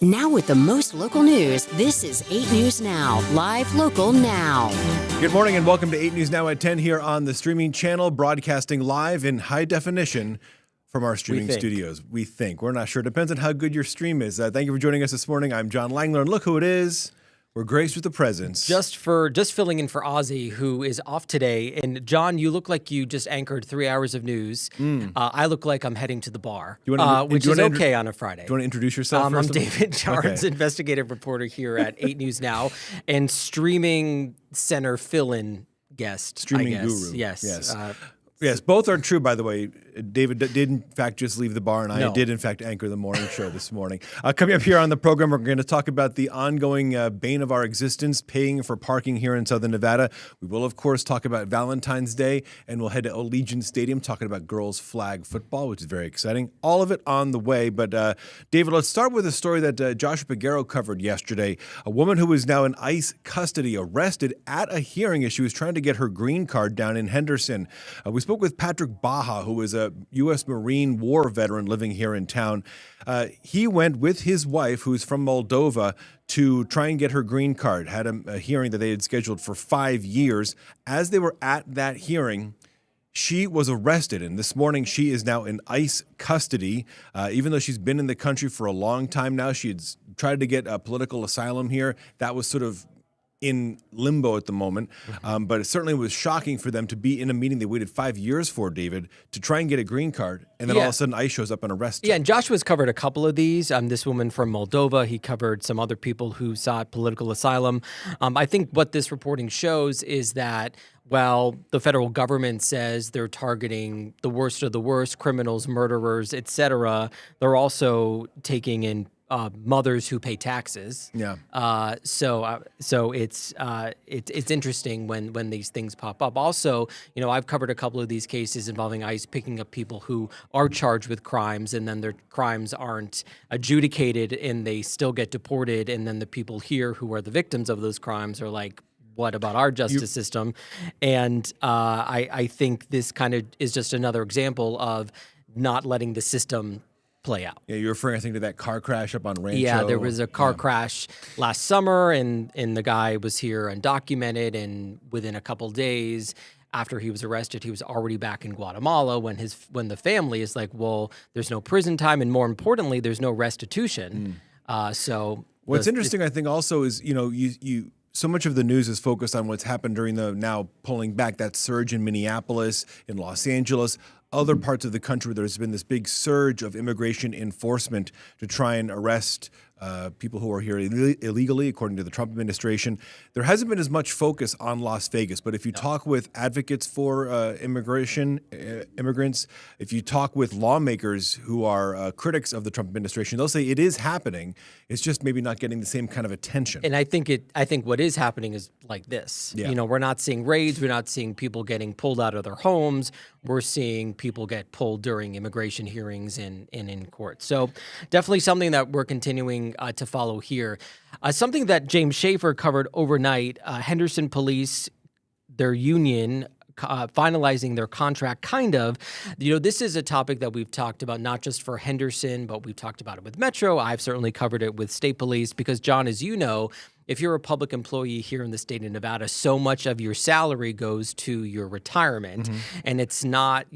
Now with the most local news, this is 8 News Now, live local now. Good morning and welcome to 8 News Now at 10 here on the streaming channel, broadcasting live in high definition from our streaming studios. We think. We're not sure. Depends on how good your stream is. Thank you for joining us this morning. I'm John Langler, and look who it is. We're graced with the presence. Just filling in for Ozzy, who is off today. And John, you look like you just anchored 3 hours of news. I look like I'm heading to the bar, which is okay on a Friday. Do you want to introduce yourself? I'm David Jarnes, investigative reporter here at 8 News Now, and streaming center fill-in guest. Streaming I guess. guru. Yes. Yes, both are true, by the way. David did, in fact, just leave the bar, and I did, in fact, anchor the morning show this morning. Coming up here on the program, we're going to talk about the ongoing bane of our existence, paying for parking here in Southern Nevada. We will, of course, talk about Valentine's Day, and we'll head to Allegiant Stadium, talking about girls' flag football, which is very exciting. All of it on the way. But, David, let's start with a story that Joshua Piguero covered yesterday. A woman who is now in ICE custody, arrested at a hearing as she was trying to get her green card down in Henderson. We spoke with Patrick Baja, who is a U.S. Marine War veteran living here in town. He went with his wife, who's from Moldova, to try and get her green card, had a hearing that they had scheduled for 5 years. As they were at that hearing, she was arrested, and this morning she is now in ICE custody. Even though she's been in the country for a long time now, she had tried to get a political asylum here. That was sort of in limbo at the moment, but it certainly was shocking for them to be in a meeting they waited 5 years for, David, to try and get a green card, and then all of a sudden ICE shows up and arrests her. Yeah, and Joshua's covered a couple of these. This woman from Moldova, he covered some other people who sought political asylum. I think what this reporting shows is that while the federal government says they're targeting the worst of the worst, criminals, murderers, etc., they're also taking in mothers who pay taxes. Yeah. So it's interesting when these things pop up. Also, I've covered a couple of these cases involving ICE picking up people who are charged with crimes, and then their crimes aren't adjudicated, and they still get deported. And then the people here who are the victims of those crimes are like, what about our justice system? And I think this kind of is just another example of not letting the system play out. Yeah, you're referring, I think, to that car crash up on Rancho. Yeah, there was a car crash last summer, and the guy was here undocumented, and within a couple days after he was arrested, he was already back in Guatemala when the family is like, well, there's no prison time, and more importantly, there's no restitution. So what's interesting, I think, also is, you so much of the news is focused on what's happened during the now pulling back, that surge in Minneapolis, in Los Angeles, other parts of the country where there's been this big surge of immigration enforcement to try and arrest people who are here illegally, according to the Trump administration. There hasn't been as much focus on Las Vegas, but if you talk with advocates for immigrants, if you talk with lawmakers who are critics of the Trump administration, they'll say it is happening. It's just maybe not getting the same kind of attention. And I think what is happening is like this. Yeah. We're not seeing raids. We're not seeing people getting pulled out of their homes. We're seeing people get pulled during immigration hearings and in court. So definitely something that we're continuing to follow here. Something that James Schaefer covered overnight, Henderson Police, their union, finalizing their contract, kind of. This is a topic that we've talked about, not just for Henderson, but we've talked about it with Metro. I've certainly covered it with state police because, John, as you know, if you're a public employee here in the state of Nevada, so much of your salary goes to your retirement. And it's not,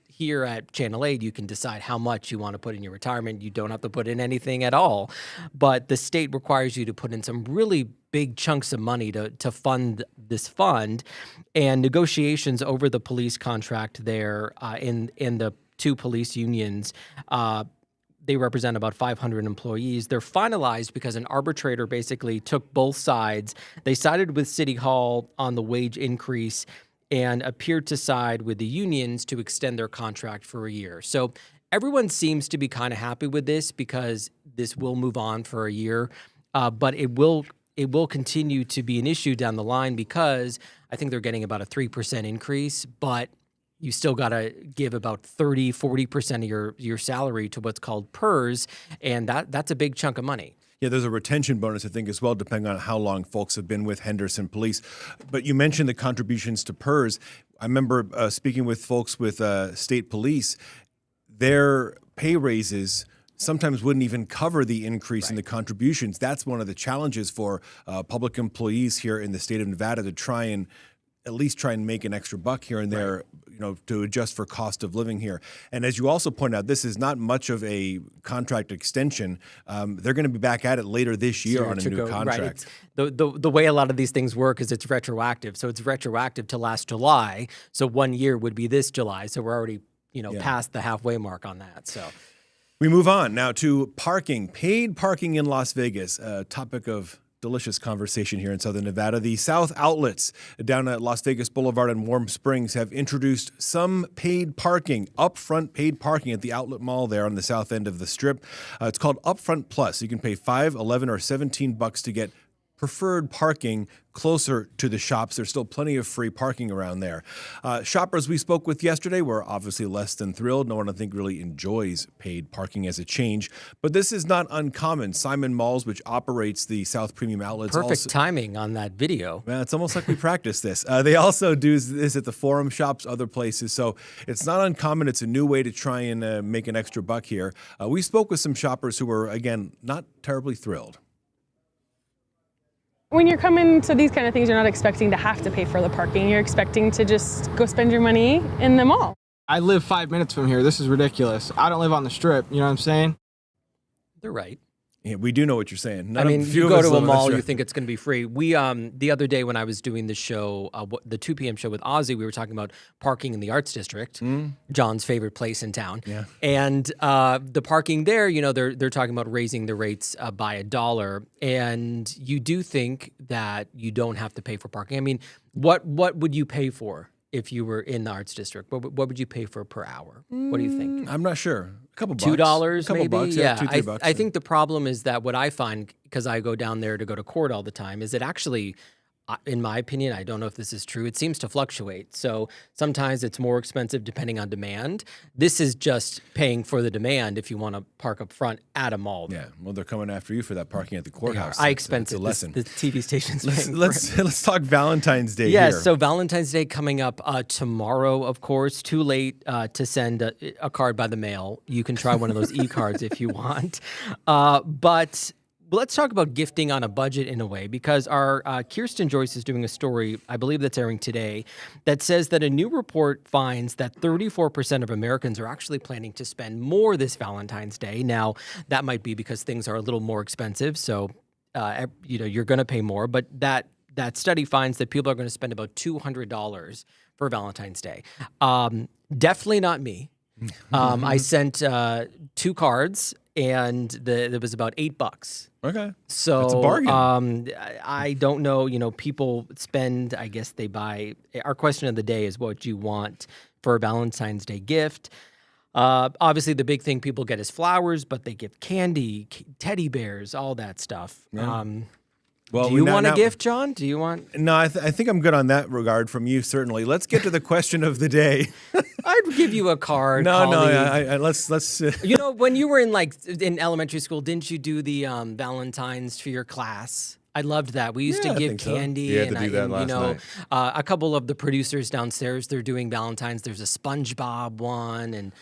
here at Channel 8, you can decide how much you want to put in your retirement. You don't have to put in anything at all. But the state requires you to put in some really big chunks of money to fund this fund. And negotiations over the police contract there in the two police unions, they represent about 500 employees. They're finalized because an arbitrator basically took both sides. They sided with City Hall on the wage increase and appeared to side with the unions to extend their contract for a year. So everyone seems to be kind of happy with this because this will move on for a year, but it will continue to be an issue down the line because I think they're getting about a 3% increase, but you still got to give about 30-40% of your salary to what's called PERS, and that's a big chunk of money. Yeah, there's a retention bonus, I think, as well, depending on how long folks have been with Henderson Police. But you mentioned the contributions to PERS. I remember speaking with folks with state police. Their pay raises sometimes wouldn't even cover the increase in the contributions. That's one of the challenges for public employees here in the state of Nevada to try and at least try and make an extra buck here and there, to adjust for cost of living here. And as you also point out, this is not much of a contract extension. They're going to be back at it later this year on a new contract. Right. The way a lot of these things work is it's retroactive. So it's retroactive to last July. So 1 year would be this July. So we're already, past the halfway mark on that. So we move on now to parking, paid parking in Las Vegas, a topic of delicious conversation here in Southern Nevada. The South Outlets down at Las Vegas Boulevard and Warm Springs have introduced some paid parking, upfront paid parking at the outlet mall there on the south end of the strip. It's called Upfront Plus. You can pay $5, $11, or $17 to get preferred parking closer to the shops. There's still plenty of free parking around there. Shoppers we spoke with yesterday were obviously less than thrilled. No one, I think, really enjoys paid parking as a change. But this is not uncommon. Simon Malls, which operates the South Premium Outlets. Perfect timing on that video. Man, it's almost like we practiced this. They also do this at the Forum shops, other places. So it's not uncommon. It's a new way to try and make an extra buck here. We spoke with some shoppers who were, again, not terribly thrilled. When you're coming to these kind of things, you're not expecting to have to pay for the parking. You're expecting to just go spend your money in the mall. I live 5 minutes from here. This is ridiculous. I don't live on the strip. You know what I'm saying? They're right. Yeah, we do know what you're saying. You go to a mall, you think it's going to be free. We the other day when I was doing the show, the 2 p.m. show with Ozzy, we were talking about parking in the Arts District, John's favorite place in town. Yeah. And the parking there, they're talking about raising the rates by $1, and you do think that you don't have to pay for parking. I mean, what would you pay for if you were in the Arts District? What would you pay for per hour? What do you think? I'm not sure. A couple bucks. $2 maybe? Bucks, yeah, $2-3. I think the problem is that what I find, because I go down there to go to court all the time, is it actually, in my opinion, I don't know if this is true, it seems to fluctuate. So sometimes it's more expensive depending on demand. This is just paying for the demand if you want to park up front at a mall. Yeah, well, they're coming after you for that parking at the courthouse. I expense it. It's a lesson. The TV station's paying let's talk Valentine's Day here. Yeah, so Valentine's Day coming up tomorrow, of course. Too late to send a card by the mail. You can try one of those e-cards if you want. But let's talk about gifting on a budget in a way, because our Kirsten Joyce is doing a story, I believe that's airing today, that says that a new report finds that 34% of Americans are actually planning to spend more this Valentine's Day. Now, that might be because things are a little more expensive, so you're going to pay more. But that study finds that people are going to spend about $200 for Valentine's Day. Definitely not me. I sent 2 cards, and it was about $8. Okay. So that's a bargain. I don't know, people spend, I guess they buy. Our question of the day is what you want for a Valentine's Day gift. Obviously, the big thing people get is flowers, but they give candy, teddy bears, all that stuff. Yeah. Well, do you want a gift, John? Do you want? No, I think I'm good on that regard from you, certainly. Let's get to the question of the day. I'd give you a card. No, let's. When you were in elementary school, didn't you do the Valentines for your class? I loved that. We used to give candy. You had to do that last night. A couple of the producers downstairs, they're doing Valentines. There's a SpongeBob one, and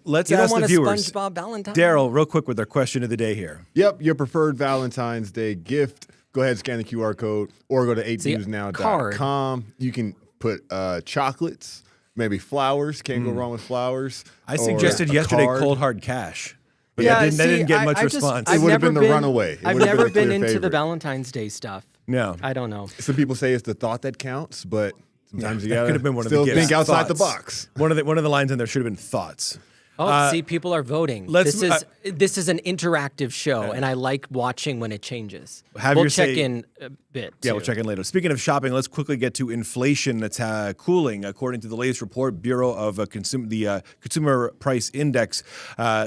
let's ask the viewers. A SpongeBob Valentine? Daryl, real quick with our question of the day here. Yep, your preferred Valentine's Day gift. Go ahead, scan the QR code, or go to 8newsnow.com. You can put chocolates, maybe flowers. Can't go wrong with flowers. I suggested yesterday cold hard cash. But that didn't get much response. It would have been the runaway. I've never been into the Valentine's Day stuff. No. I don't know. Some people say it's the thought that counts, but sometimes you gotta still think outside the box. One of the lines in there should have been thoughts. Oh, see, people are voting. This is an interactive show, and I like watching when it changes. We'll check in a bit. Yeah, we'll check in later. Speaking of shopping, let's quickly get to inflation that's cooling. According to the latest report, Bureau of Consumer Price Index,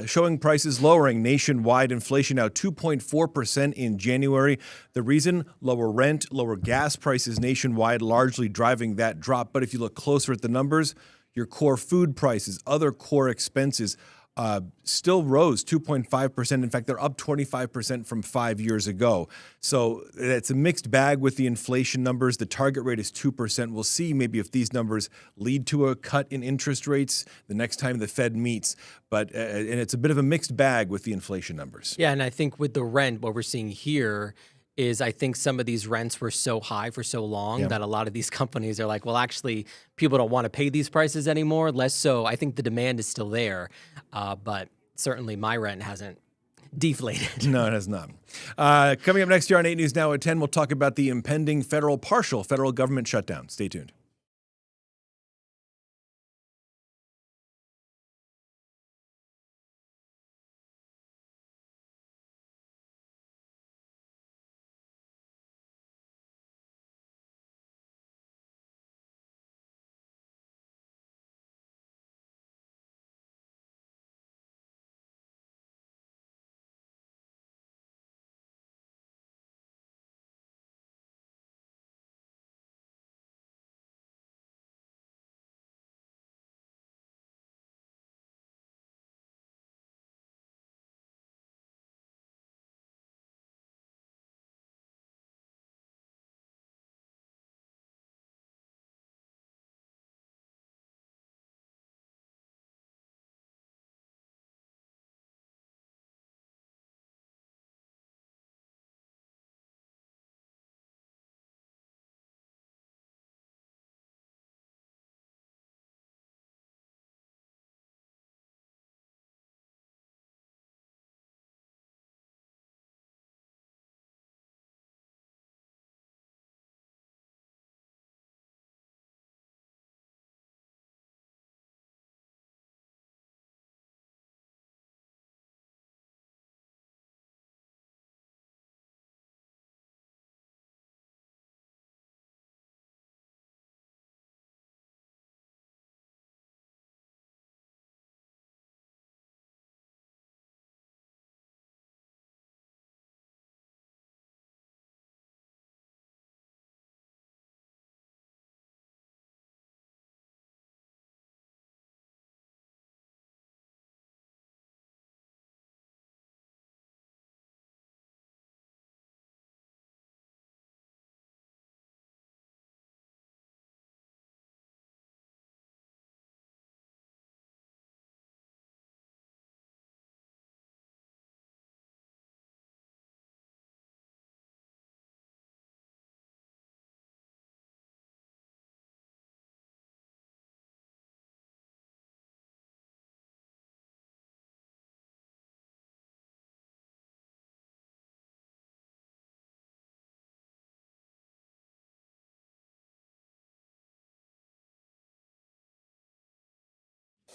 showing prices lowering nationwide. Inflation now 2.4% in January. The reason? Lower rent, lower gas prices nationwide, largely driving that drop. But if you look closer at the numbers, your core food prices, other core expenses still rose 2.5%. In fact, they're up 25% from 5 years ago. So it's a mixed bag with the inflation numbers. The target rate is 2%. We'll see maybe if these numbers lead to a cut in interest rates the next time the Fed meets. But and it's a bit of a mixed bag with the inflation numbers. Yeah, and I think with the rent, what we're seeing here is I think some of these rents were so high for so long that a lot of these companies are like, well, actually, people don't want to pay these prices anymore. Less so. I think the demand is still there, but certainly my rent hasn't deflated. No, it has not. Coming up next year on 8 News Now at 10, we'll talk about the impending partial federal government shutdown. Stay tuned.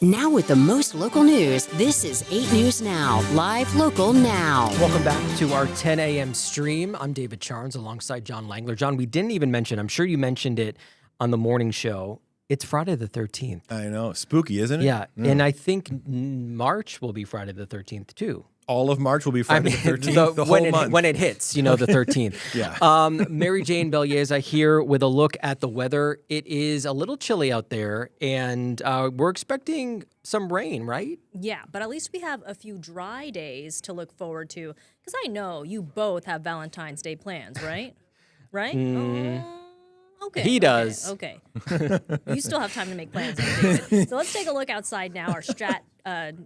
Now with the most local news, this is 8 News Now, live local now. Welcome back to our 10 a.m. stream. I'm David Charnes alongside John Langler. John, we didn't even mention, I'm sure you mentioned it on the morning show, it's Friday the 13th. I know. Spooky, isn't it? Yeah, and I think March will be Friday the 13th too. All of March will be Friday the 13th, the when whole month. When it hits, the 13th. Yeah. Mary Jane Belieza here with a look at the weather. It is a little chilly out there, and we're expecting some rain, right? Yeah, but at least we have a few dry days to look forward to, because I know you both have Valentine's Day plans, right? Right? Okay. He does. Okay. You still have time to make plans, David. So let's take a look outside now. Our Strat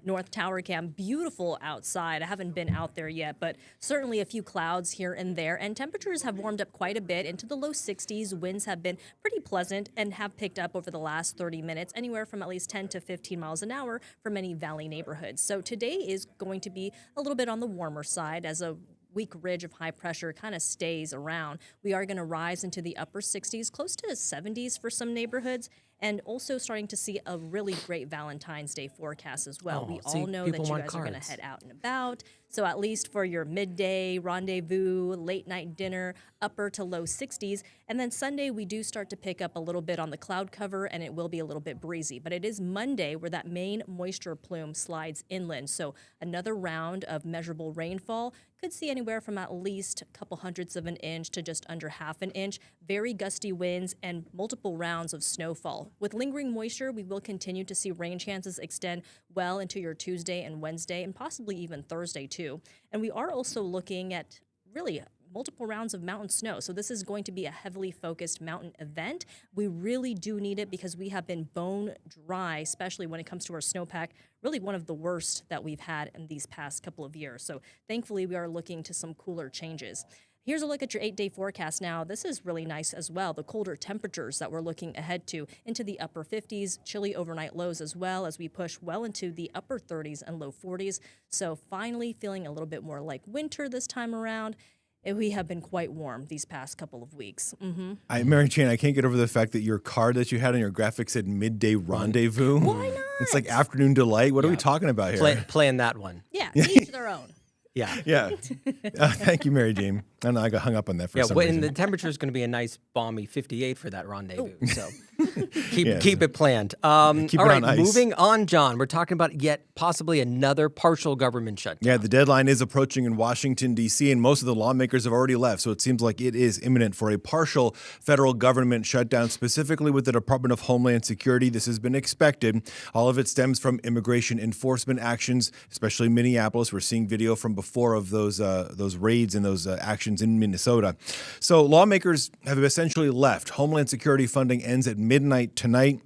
North Tower Cam. Beautiful outside. I haven't been out there yet, but certainly a few clouds here and there. And temperatures have warmed up quite a bit into the low 60s. Winds have been pretty pleasant and have picked up over the last 30 minutes, anywhere from at least 10 to 15 miles an hour for many valley neighborhoods. So today is going to be a little bit on the warmer side as a weak ridge of high pressure kind of stays around. We are going to rise into the upper 60s, close to 70s for some neighborhoods, and also starting to see a really great Valentine's Day forecast as well. We all know that you guys are going to head out and about. So at least for your midday rendezvous, late night dinner, upper to low 60s. And then Sunday, we do start to pick up a little bit on the cloud cover, and it will be a little bit breezy. But it is Monday where that main moisture plume slides inland. So another round of measurable rainfall. Could see anywhere from at least a couple hundredths of an inch to just under half an inch. Very gusty winds and multiple rounds of snowfall With lingering moisture, we will continue to see rain chances extend well into your Tuesday and Wednesday, and possibly even Thursday too. And we are also looking at really multiple rounds of mountain snow. So this is going to be a heavily focused mountain event. We really do need it because we have been bone dry, especially when it comes to our snowpack, really one of the worst that we've had in these past couple of years. So thankfully, we are looking to some cooler changes. Here's a look at your 8-day forecast now. This is really nice as well. The colder temperatures that we're looking ahead to into the upper 50s, chilly overnight lows as well as we push well into the upper 30s and low 40s. So finally feeling a little bit more like winter this time around. We have been quite warm these past couple of weeks. Mary Jane, I can't get over the fact that your card that you had on your graphic said midday rendezvous. Why not? It's like afternoon delight. What are we talking about here? Playing that one. Yeah, each their own. Yeah. Yeah. Thank you, Mary Jane. I know I got hung up on that for some reason. And the temperature is going to be a nice balmy 58 for that rendezvous. So keep it planned. All right, on ice. Moving on, John. We're talking about yet possibly another partial government shutdown. Yeah, the deadline is approaching in Washington, D.C., and most of the lawmakers have already left. So it seems like it is imminent for a partial federal government shutdown, specifically with the Department of Homeland Security. This has been expected. All of it stems from immigration enforcement actions, especially Minneapolis. We're seeing video from before of those raids and those actions in Minnesota. So lawmakers have essentially left. Homeland Security funding ends at midnight tonight.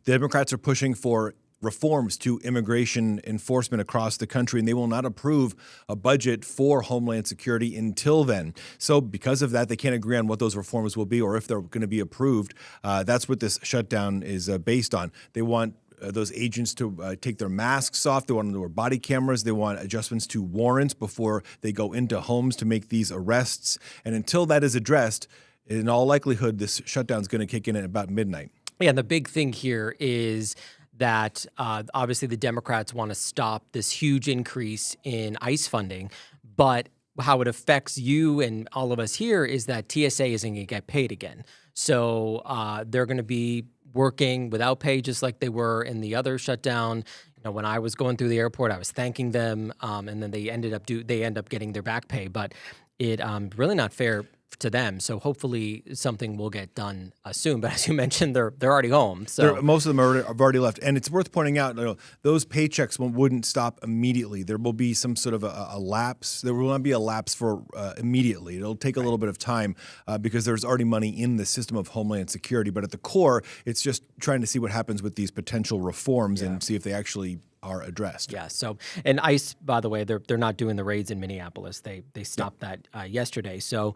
The Democrats are pushing for reforms to immigration enforcement across the country, and they will not approve a budget for Homeland Security until then. So because of that, they can't agree on what those reforms will be or if they're going to be approved. That's what this shutdown is based on. They want those agents to take their masks off. They want them to wear body cameras. They want adjustments to warrants before they go into homes to make these arrests. And until that is addressed, in all likelihood, this shutdown is going to kick in at about midnight. Yeah, and the big thing here is that obviously the Democrats want to stop this huge increase in ICE funding, but how it affects you and all of us here is that TSA isn't going to get paid again. So they're going to be working without pay, just like they were in the other shutdown. You know, when I was going through the airport, I was thanking them, and then they end up getting their back pay. But it really not fair to them. So hopefully something will get done soon. But as you mentioned, they're already home. So most of them have already left. And it's worth pointing out, those paychecks wouldn't stop immediately. There will be some sort of a lapse. There will not be a lapse for immediately. It'll take a little bit of time because there's already money in the system of Homeland Security. But at the core, it's just trying to see what happens with these potential reforms and see if they actually are addressed. Yeah. So, and ICE, by the way, they're not doing the raids in Minneapolis. They stopped that yesterday. So,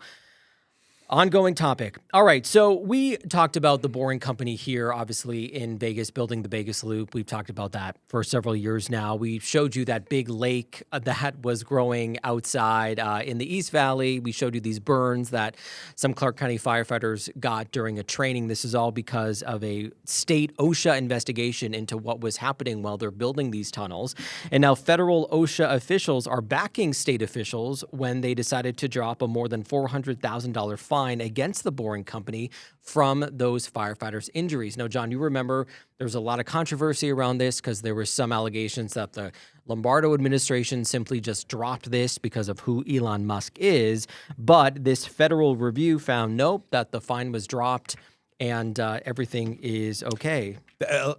ongoing topic. All right. So we talked about the Boring Company here, obviously in Vegas, building the Vegas Loop. We've talked about that for several years now. We showed you that big lake that was growing outside in the East Valley. We showed you these burns that some Clark County firefighters got during a training. This is all because of a state OSHA investigation into what was happening while they're building these tunnels. And now federal OSHA officials are backing state officials when they decided to drop a more than $400,000 fine against the Boring Company from those firefighters' injuries. Now, John, you remember there's a lot of controversy around this because there were some allegations that the Lombardo administration simply just dropped this because of who Elon Musk is. But this federal review found, nope, that the fine was dropped and everything is okay.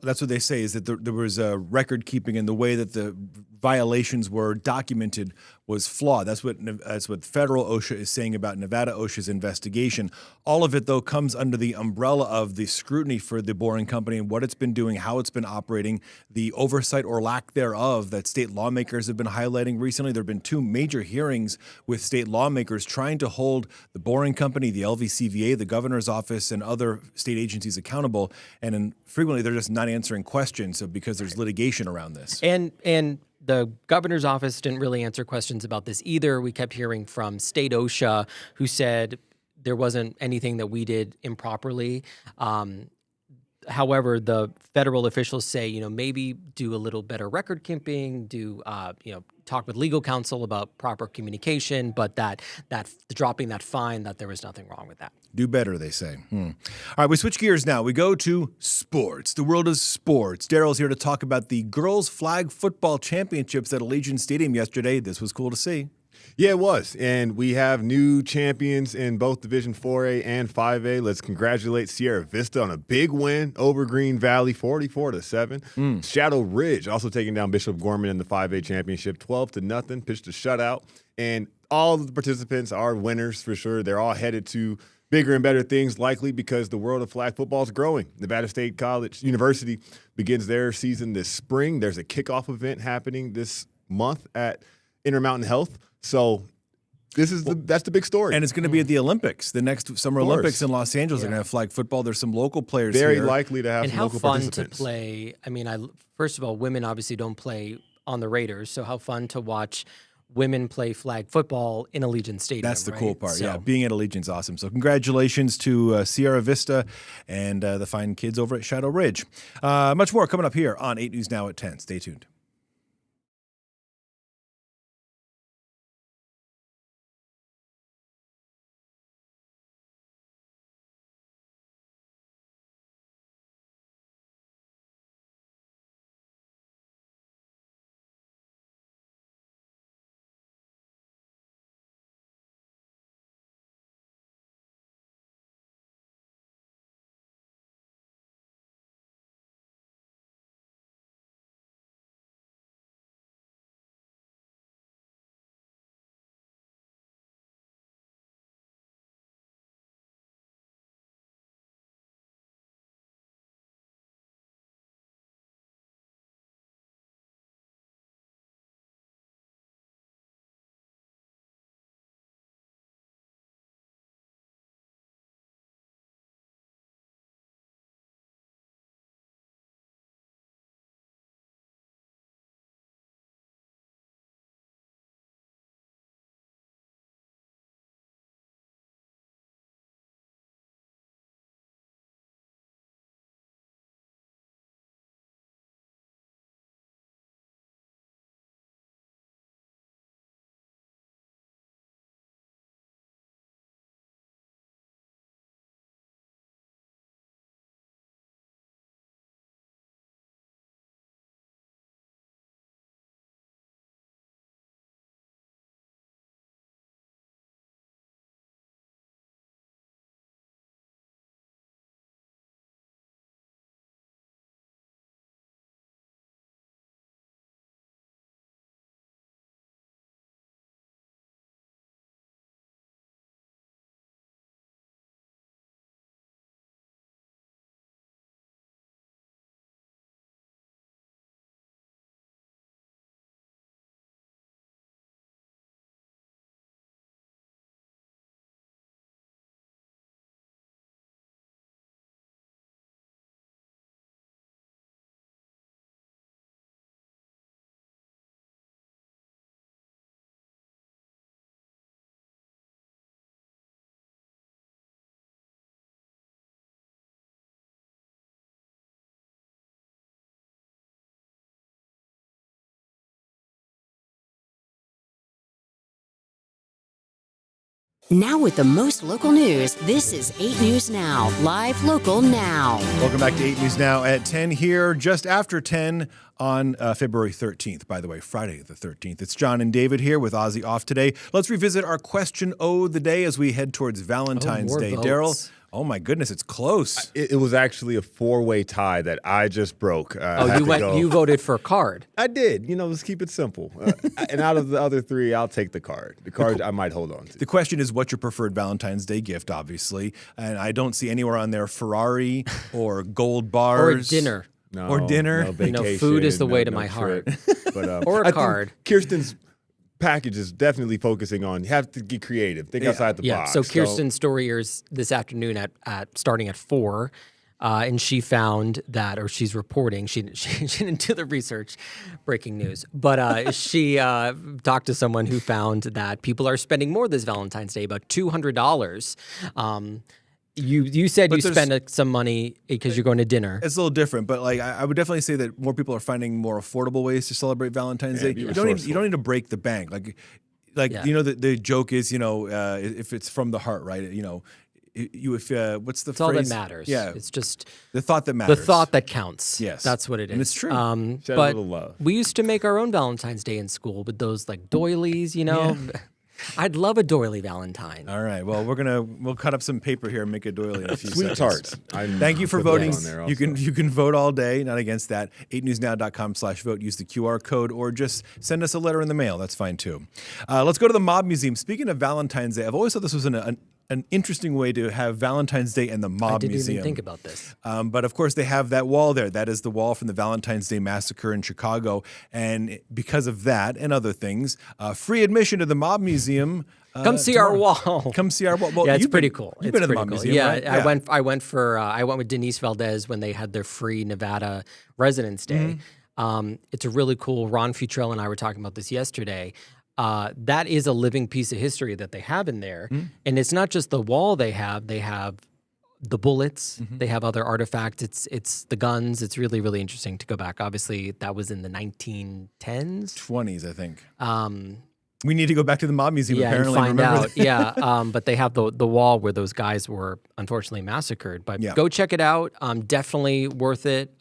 That's what they say, is that there was a record keeping, and the way that the violations were documented was flawed. That's what federal OSHA is saying about Nevada OSHA's investigation. All of it, though, comes under the umbrella of the scrutiny for the Boring Company and what it's been doing, how it's been operating, the oversight or lack thereof that state lawmakers have been highlighting recently. There have been 2 major hearings with state lawmakers trying to hold the Boring Company, the LVCVA, the governor's office, and other state agencies accountable. And frequently they're just not answering questions because there's litigation around this. And the governor's office didn't really answer questions about this either. We kept hearing from state OSHA, who said there wasn't anything that we did improperly. However, the federal officials say, maybe do a little better record keeping, talk with legal counsel about proper communication, but that dropping that fine, that there was nothing wrong with that. Do better, they say. All right, we switch gears now. We go to sports. The world of sports. Daryl's here to talk about the girls' flag football championships at Allegiant Stadium yesterday. This was cool to see. Yeah, it was. And we have new champions in both Division 4A and 5A. Let's congratulate Sierra Vista on a big win over Green Valley, 44-7. Shadow Ridge also taking down Bishop Gorman in the 5A championship, 12-0, pitched a shutout. And all of the participants are winners for sure. They're all headed to bigger and better things, likely because the world of flag football is growing. Nevada State University begins their season this spring. There's a kickoff event happening this month at Intermountain Health. So that's the big story. And it's going to be at the Olympics. The next Summer Olympics in Los Angeles are going to have flag football. There's some local players Very here. likely to have and some how local fun participants. to play. I mean, first of all, women obviously don't play on the Raiders, so how fun to watch women play flag football in Allegiant Stadium. That's the cool part. So, Yeah, being at Allegiant's awesome. So congratulations to Sierra Vista and the fine kids over at Shadow Ridge. Much more coming up here on 8 News Now at 10. Stay tuned. Now with the most local news, this is 8 News Now, live local now. Welcome back to 8 News Now at 10 here, just after 10 on February 13th, by the way, Friday the 13th. It's John and David here with Ozzy off today. Let's revisit our question of the day as we head towards Valentine's Day. Daryl, oh my goodness, it's close. It was actually a 4-way tie that I just broke. You voted for a card. I did. Let's keep it simple. And out of the other 3, I'll take the card. The card I might hold on to. The question is what's your preferred Valentine's Day gift, obviously. And I don't see anywhere on there Ferrari or gold bars. Or dinner. Or dinner. No vacation, food is the way to my heart. But, or a I card. think Kirsten's package is definitely focusing on you have to get creative, think outside the box. So Kirsten's story airs this afternoon at starting at 4. And she found that, or she's reporting, she didn't do the research, breaking news, but she talked to someone who found that people are spending more this Valentine's Day, about $200. You said you spend some money because you're going to dinner. It's a little different, but I would definitely say that more people are finding more affordable ways to celebrate Valentine's Day. You don't need to break the bank. The joke is, if it's from the heart, right? What's the it's phrase? all that matters. Yeah, it's just the thought that matters. The thought that counts. Yes, that's what it is. And it's true. Shed a but little love. we used to make our own Valentine's Day in school with those doilies, I'd love a doily Valentine. All right. Well, we'll cut up some paper here and make a doily in a few Sweet seconds. tarts. Thank you for put those voting. on there You also. can vote all day. Not against that. 8newsnow.com/vote. Use the QR code or just send us a letter in the mail. That's fine too. Let's go to the Mob Museum. Speaking of Valentine's Day, I've always thought this was an interesting way to have Valentine's Day and the Mob I didn't Museum. even think about this. But of course, they have that wall there. That is the wall from the Valentine's Day massacre in Chicago. And because of that and other things, free admission to the Mob Museum. Come see our wall. Come see our wall. Well, Yeah, it's you've pretty been- cool. You've It's been to the pretty Mob cool. Museum, Yeah, right? I went with Denise Valdez when they had their free Nevada Residence Day. It's a really cool. Ron Futrell and I were talking about this yesterday. That is a living piece of history that they have in there, and it's not just the wall they have. They have the bullets. They have other artifacts. It's the guns. It's really, really interesting to go back. Obviously, that was in the 1910s. 20s, I think. We need to go back to the Mob Museum, Yeah, apparently. and find remember out. Yeah, but they have the wall where those guys were unfortunately massacred. But Yeah. go check it out. Definitely worth it.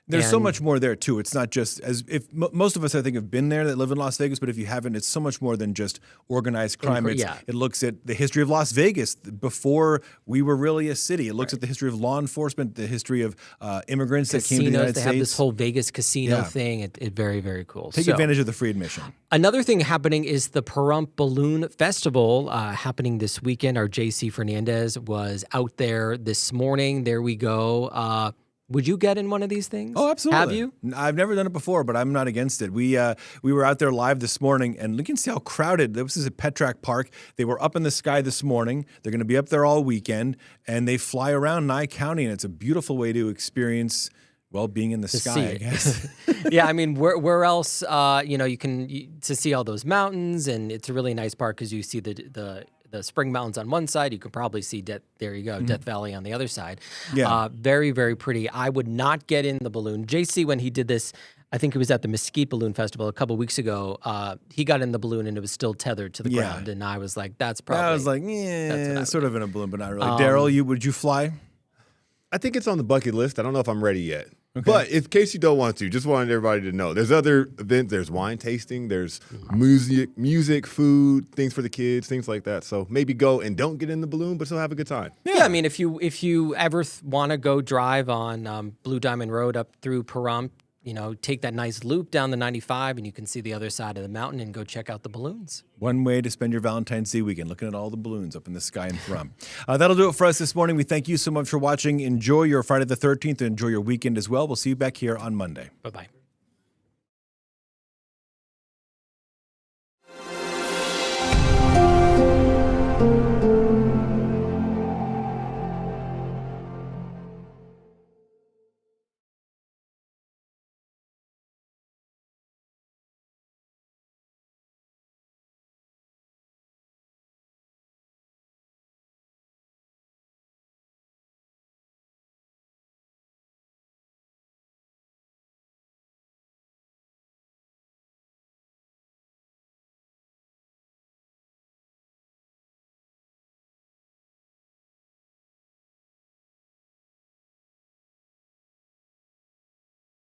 There's so and- much more there too. It's not just as if most of us I think have been there that live in Las Vegas, but if you haven't, it's so much more than just organized crime. Yeah. It looks at the history of Las Vegas before we were really a city. It looks at the history of law enforcement, the history of immigrants that came to the Casinos. United They States. have this whole Vegas casino Yeah. thing. It very, very cool. Take So- advantage of the free admission. Another thing happening is the Pahrump Balloon Festival happening this weekend. Our JC Fernandez was out there this morning. There we go. Would you get in one of these things? Oh, absolutely. Have you? I've never done it before, but I'm not against it. We were out there live this morning, and you can see how crowded. This is at Petrack Park. They were up in the sky this morning. They're going to be up there all weekend, and they fly around Nye County, and it's a beautiful way to experience, well, being in the To sky, see I it. guess. Yeah, I mean, where else? You can to see all those mountains, and it's a really nice park because you see the Spring Mountains on one side. You could probably see Death Valley on the other side. Yeah. Very, very pretty. I would not get in the balloon. JC, when he did this, I think it was at the Mesquite Balloon Festival a couple weeks ago. He got in the balloon and it was still tethered to the Yeah. ground, and I was like, "That's probably." I was like, That's what I yeah, would sort of in a balloon, but not really. Daryl, would you fly? I think it's on the bucket list. I don't know if I'm ready yet. But in case you don't want to, just wanted everybody to know. There's other events. There's wine tasting. There's music, food, things for the kids, things like that. So maybe go and don't get in the balloon, but still have a good time. Yeah, I mean, if you ever want to go drive on Blue Diamond Road up through Pahrump, take that nice loop down the 95, and you can see the other side of the mountain and go check out the balloons. One way to spend your Valentine's Day weekend, looking at all the balloons up in the sky in Pahrump. That'll do it for us this morning. We thank you so much for watching. Enjoy your Friday the 13th and enjoy your weekend as well. We'll see you back here on Monday. Bye-bye.